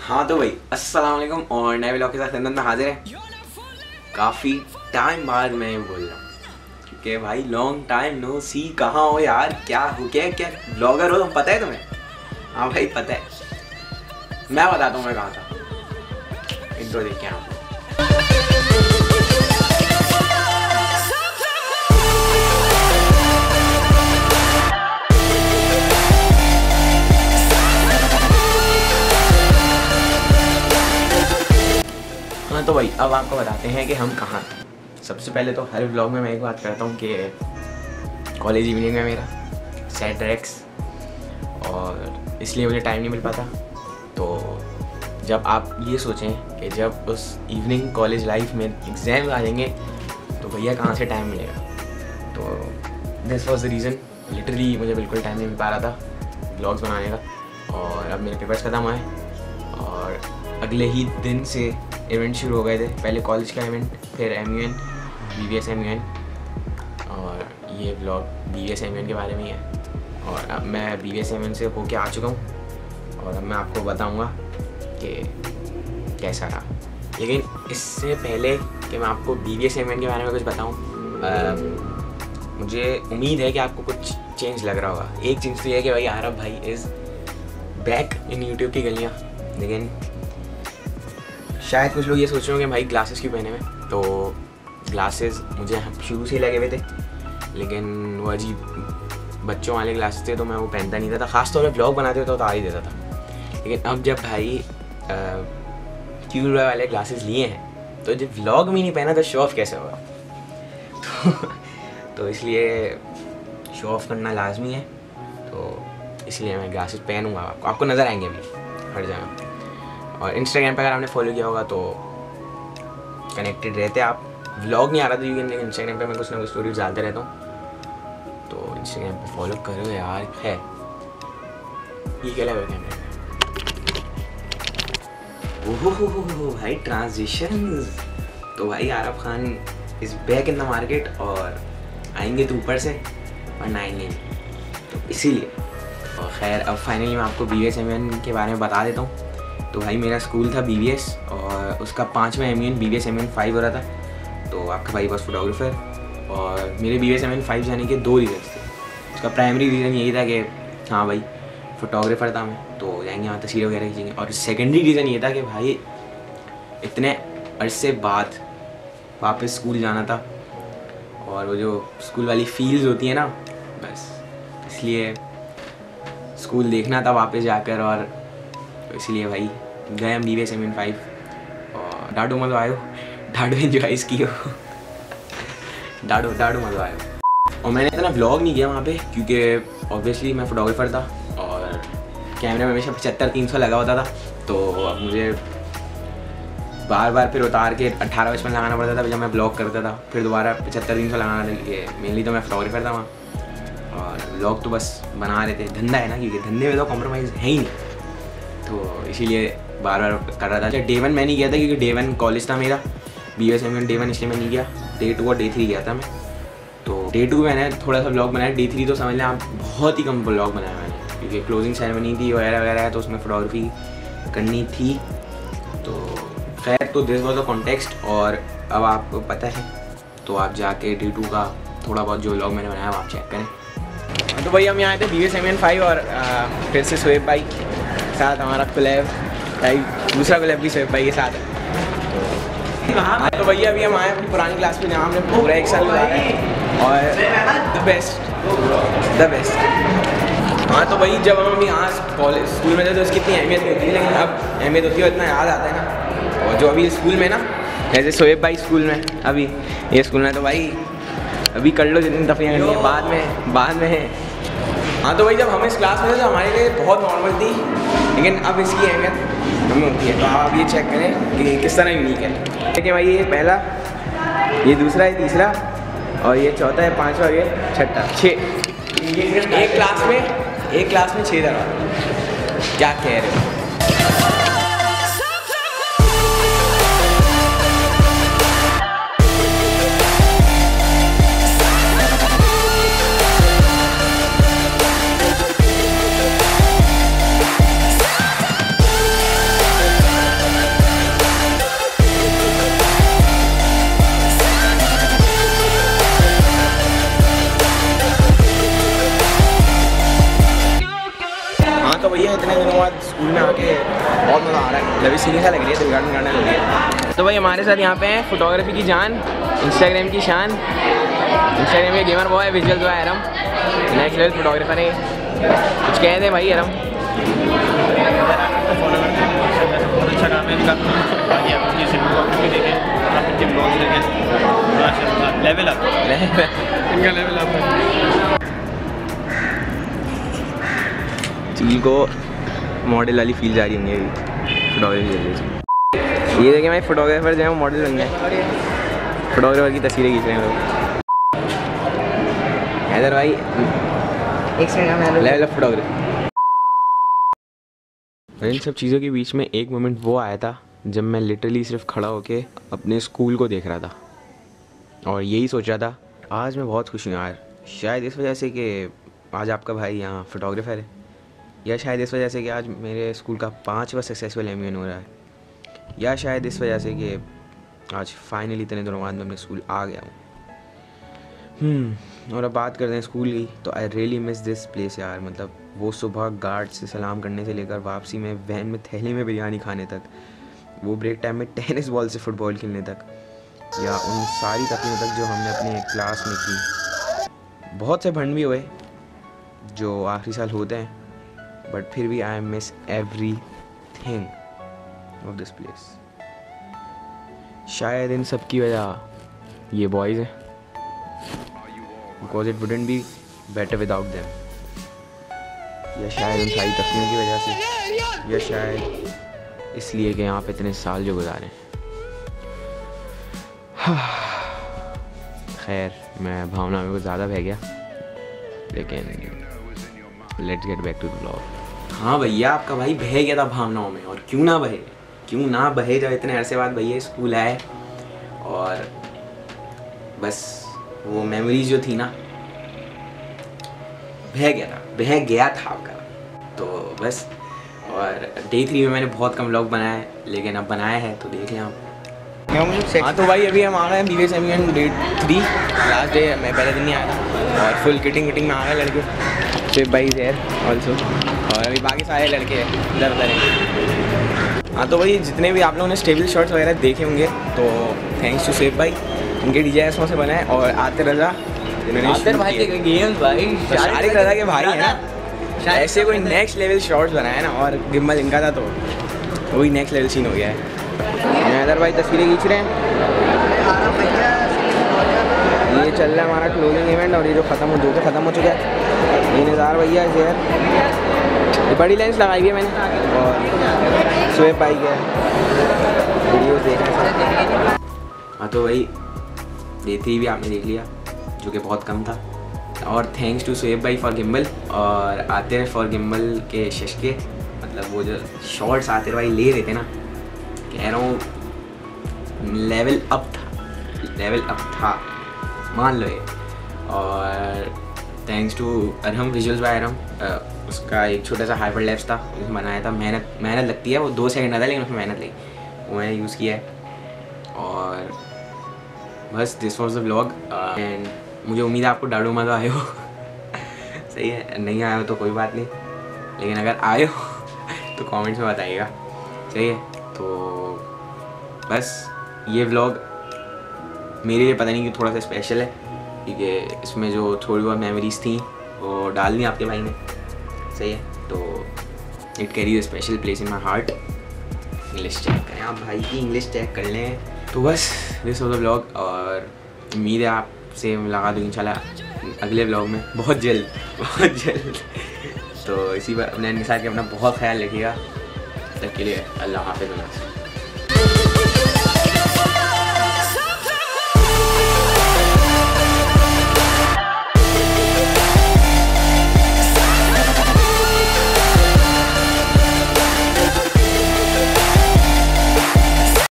हाँ तो भाई अस्सलाम वालेकुम और नए व्लॉग के साथ अंदर में हाजिर है। काफ़ी टाइम बाद मैं ये बोल रहा हूँ क्योंकि भाई लॉन्ग टाइम नो सी। कहाँ हो यार, क्या हो, क्या ब्लॉगर हो तुम, पता है तुम्हें? हाँ भाई पता है, मैं बताता हूँ मैं कहाँ था। इंट्रो देख के आप हाँ तो भाई अब आपको बताते हैं कि हम कहाँ थे। सबसे पहले तो हर व्लॉग में मैं एक बात करता हूँ कि कॉलेज इवनिंग में मेरा सेट रेक्स और इसलिए मुझे टाइम नहीं मिल पाता। तो जब आप ये सोचें कि जब उस इवनिंग कॉलेज लाइफ में एग्ज़ाम आ जाएंगे तो भैया कहाँ से टाइम मिलेगा। तो this was the reason, literally मुझे बिल्कुल टाइम नहीं मिल पा रहा था व्लॉग्स बनाने का। और अब मेरे पेपर्स ख़त्म हुए और अगले ही दिन से इवेंट शुरू हो गए थे। पहले कॉलेज का इवेंट, फिर MUN BVS MUN, और ये व्लॉग BVS MUN के बारे में ही है। और अब मैं BVS MUN से होके आ चुका हूँ और अब मैं आपको बताऊँगा कि कैसा रहा। लेकिन इससे पहले कि मैं आपको BVS MUN के बारे में कुछ बताऊँ, मुझे उम्मीद है कि आपको कुछ चेंज लग रहा होगा। एक चीज़ तो ये है कि भाई आरब भाई इज़ बैक इन यूट्यूब की गलियाँ। लेकिन शायद कुछ लोग ये सोच रहे होंगे भाई ग्लासेस क्यों पहने में। तो ग्लासेस मुझे शुरू से ही लगे हुए थे, लेकिन वो अजीब बच्चों वाले ग्लासेस थे तो मैं वो पहनता नहीं था। ख़ास तौर पे ब्लॉग बनाते हुए तो उतार ही देता था। लेकिन अब जब भाई क्यूर वाले ग्लासेस लिए हैं तो जब व्लॉग में नहीं पहना तो शो ऑफ कैसे होगा। तो इसलिए शो ऑफ करना लाजमी है, तो इसलिए मैं ग्लासेस पहनूंगा। आपको नज़र आएंगे अभी हर जगह। और इंस्टाग्राम पे अगर आपने फॉलो किया होगा तो कनेक्टेड रहते आप। व्लॉग नहीं आ रहा था लेकिन इंस्टाग्राम पे मैं कुछ ना कुछ स्टोरीज डालते रहता हूँ, तो इंस्टाग्राम पे फॉलो करो यार। है ये क्या लगा कैमरे में? ओहो भाई ट्रांजिशंस। तो भाई Arab Khan is back in the market और आएंगे तो ऊपर से और आएंगे तो इसीलिए। और खैर अब फाइनली मैं आपको BVS MUN के बारे में बता देता हूँ। तो भाई मेरा स्कूल था BVS और उसका 5वां MUN BVS MUN 5 हो रहा था। तो आपका भाई बस फोटोग्राफर। और मेरे BVS MUN 5 जाने के 2 रीज़न्स थे। उसका प्राइमरी रीज़न यही था कि हाँ भाई फोटोग्राफर था मैं, तो जाएंगे वहाँ तस्वीरें वगैरह खींचेंगे। और सेकेंडरी रीज़न ये था कि भाई इतने अरसे बाद वापस स्कूल जाना था और वो जो स्कूल वाली फील्स होती है ना, बस इसलिए स्कूल देखना था वापस जाकर। और तो इसलिए भाई गए हम BVS MUN 5 और ॾाढो मज़ो आयो, ॾाढो एंजॉयस कियो, ॾाढो मज़ो आयो। और मैंने इतना व्लॉग नहीं किया वहाँ पे क्योंकि ऑब्वियसली मैं फोटोग्राफर था और कैमरे में हमेशा 75-300 लगा होता था। तो अब मुझे बार फिर उतार के 18-55 लगाना पड़ता था जब मैं ब्लॉग करता था, फिर दोबारा 75-300 लगाना था। मेनली तो मैं फोटोग्राफर था वहाँ और व्लॉग तो बस बना रहे थे। धंधा है ना, क्योंकि धंधे में तो कॉम्प्रोमाइज़ है ही नहीं, तो इसीलिए बार कर रहा था। Day 1 मैं नहीं गया था क्योंकि Day 1 कॉलेज था मेरा, BVS MUN Day 1 इसलिए मैं नहीं गया। Day 2 और Day 3 गया था मैं। तो Day 2 मैंने थोड़ा सा ब्लॉग बनाया, Day 3 तो समझ लें आप बहुत ही कम ब्लॉग बनाया मैंने क्योंकि क्लोजिंग सेरेमनी थी वगैरह है, तो उसमें फोटोग्राफी करनी थी। तो खैर तो दिस वॉज द कॉन्टेक्स्ट। और अब आपको पता है तो आप जाके Day 2 का थोड़ा बहुत जो ब्लॉग मैंने बनाया वो आप चेक करें। तो भाई हम यहाँ आए थे BVS MUN 5 और फिर से शोएब भाई साथ हमारा कोलैब भाई, दूसरा कोलैब भी शोएब भाई के साथ है। तो भैया अभी हम आए पुरानी क्लास में जहाँ हमने पूरा 1 साल गुजारा है और द बेस्ट। हाँ तो भाई जब हम अभी यहाँ कॉलेज स्कूल में थे तो उसकी इतनी अहमियत नहीं होती है, लेकिन अब अहमियत होती है, इतना याद आता है ना। और जो अभी स्कूल में ना, जैसे शोएब भाई स्कूल में, अभी ये स्कूल में, तो भाई अभी कर लो जितनी तफरीयाँ करनी है, बाद में है। हाँ तो भाई जब हम इस क्लास में थे तो हमारे लिए बहुत नॉर्मल थी, लेकिन अब इसकी अहमियत हमें होती है। तो आप ये चेक करें कि किस तरह यूनिक है। ठीक है भाई, ये पहला, ये दूसरा, ये तीसरा, और ये चौथा है, 5वां, और ये छठा, 6। एक क्लास में 6 दरवाजे। क्या कह रहे हो? तो भैया इतने दिनों बाद स्कूल में आके बहुत मज़ा आ रहा है, लवी सीरीज सा लग रही है, दिल गार्डन गाने लग रही है। तो भाई हमारे साथ यहाँ पे हैं फोटोग्राफी की जान, इंस्टाग्राम की शान, इंस्टाग्राम के गेमर बॉय, विजुअल जो है अरम, नेक्स्ट लेवल फोटोग्राफर है। कुछ कह दे भाई अरम। बहुत अच्छा काम है इनका, बाकी आप उनकी सिनेमेटोग्राफी देखें, आप इनके ब्लॉग्स देखें, माशाल्लाह लेवल अप, इनका लेवल अप है। चील को मॉडल वाली फील जा रही होंगी फोटोग्राफी के लिए। ये देखें भाई फोटोग्राफर जो है वो मॉडल बन गए, फोटोग्राफर की तस्वीरें खींच रहे हैं लोग। हैदर भाई एक सेकंड लेवल ऑफ फोटोग्राफी। इन सब चीज़ों के बीच में एक मोमेंट वो आया था जब मैं लिटरली सिर्फ खड़ा होके अपने स्कूल को देख रहा था और यही सोच रहा था आज मैं बहुत खुश हूँ यार, शायद इस वजह से कि आज आपका भाई यहाँ फोटोग्राफर है, या शायद इस वजह से कि आज मेरे स्कूल का 5वां सक्सेसफुल एमयूएन हो रहा है, या शायद इस वजह से कि आज फाइनली इतने दिनों बाद मैं अपने स्कूल आ गया हूँ। और अब बात करते हैं स्कूल की, तो I really miss this place यार। मतलब वो सुबह गार्ड से सलाम करने से लेकर वापसी में वैन में थैली में बिरयानी खाने तक, वो ब्रेक टाइम में टेनिस बॉल से फुटबॉल खेलने तक, या उन सारी तकलीफों तक जो हमने अपने क्लास में की। बहुत से भंड भी हुए जो आखिरी साल होते हैं, बट फिर भी I miss every thing of this place. शायद इन सब की वजह ये बॉयज़ हैं, because it wouldn't be better without them, या शायद उन सारी तस्वीरों की वजह से, या शायद इसलिए कि यहाँ पे इतने साल जो गुजारे। खैर मैं भावना में कुछ ज़्यादा बह गया, लेकिन let's get back to the vlog. हाँ भैया आपका भाई बह गया था भावनाओं में, और क्यों ना बहे जब इतने अरसे बाद भैया स्कूल आए, और बस वो मेमोरीज जो थी ना, बह गया था आपका। तो बस, और डे 3 में मैंने बहुत कम व्लॉग बनाया है, लेकिन अब बनाया है तो देख लें आप। हाँ तो भाई अभी हम आ गए हैं BVS MUN day 3, last day. मैं पहले दिन नहीं आया था और फुल किटिंग में आ गए लड़के, स्विप भाई देयर ऑल्सो, और अभी बाकी सारे लड़के इधर उधर हैं। हाँ तो भाई जितने भी आप लोगों ने स्टेबल शॉट्स वगैरह देखे होंगे तो थैंक्स टू स्विप भाई, इनके DJI से बना है, और आतिर रजा जिन्होंने भाई के गेम्स भाई शारिक रजा के भाई हैं ना, ऐसे कोई नेक्स्ट लेवल शॉट्स बनाए ना, और गिम्बल इनका था तो वही नेक्स्ट लेवल सीन हो गया है। हैदर भाई तस्वीरें खींच रहे हैं। ये चल रहा है हमारा क्लोजिंग इवेंट, और ये जो ख़त्म हो चुका है। ये नज़ार भैया ये बड़ी लेंस लगाई हुई है मैंने, और स्वेप भाई के वीडियोस देख रहे हैं। हाँ तो भाई डे 3 भी आपने देख लिया, जो कि बहुत कम था, और थैंक्स टू स्वेप भाई फॉर गिम्बल, और आतिर फॉर गिम्बल के शशके। मतलब वो जो शॉर्ट्स आतिर भाई ले रहे थे ना, कह रहा हूँ लेवल अप था, मान लो ये। और thanks to Arham, visuals bye Arham, उसका एक छोटा सा हाइपर लैप्स था, उसने बनाया था। मेहनत लगती है, वो 2 सेकंड था लेकिन उसमें मेहनत लगी, वो मैंने यूज़ किया है। और बस this was the vlog, and मुझे उम्मीद है आपको डाडू मज़ा आए हो। सही है, नहीं आया हो तो कोई बात नहीं, लेकिन अगर आए हो तो कमेंट्स में बताइएगा। सही है, तो बस ये व्लॉग मेरे लिए पता नहीं कि थोड़ा सा स्पेशल है, क्योंकि इसमें जो थोड़ी बहुत मेमोरीज थी वो डाल दी आपके भाई ने। सही है, तो it carry the special place in my heart. English check करें आप भाई की, इंग्लिश चेक कर लें। तो बस दिस वाज द व्लॉग, और उम्मीद है आपसे मुलाकात होगी इंशाल्लाह अगले व्लॉग में बहुत जल्द। तो इसी पर अपने साथ के अपना बहुत ख्याल रखिएगा। तब तक के लिए अल्लाह हाफ़िज़।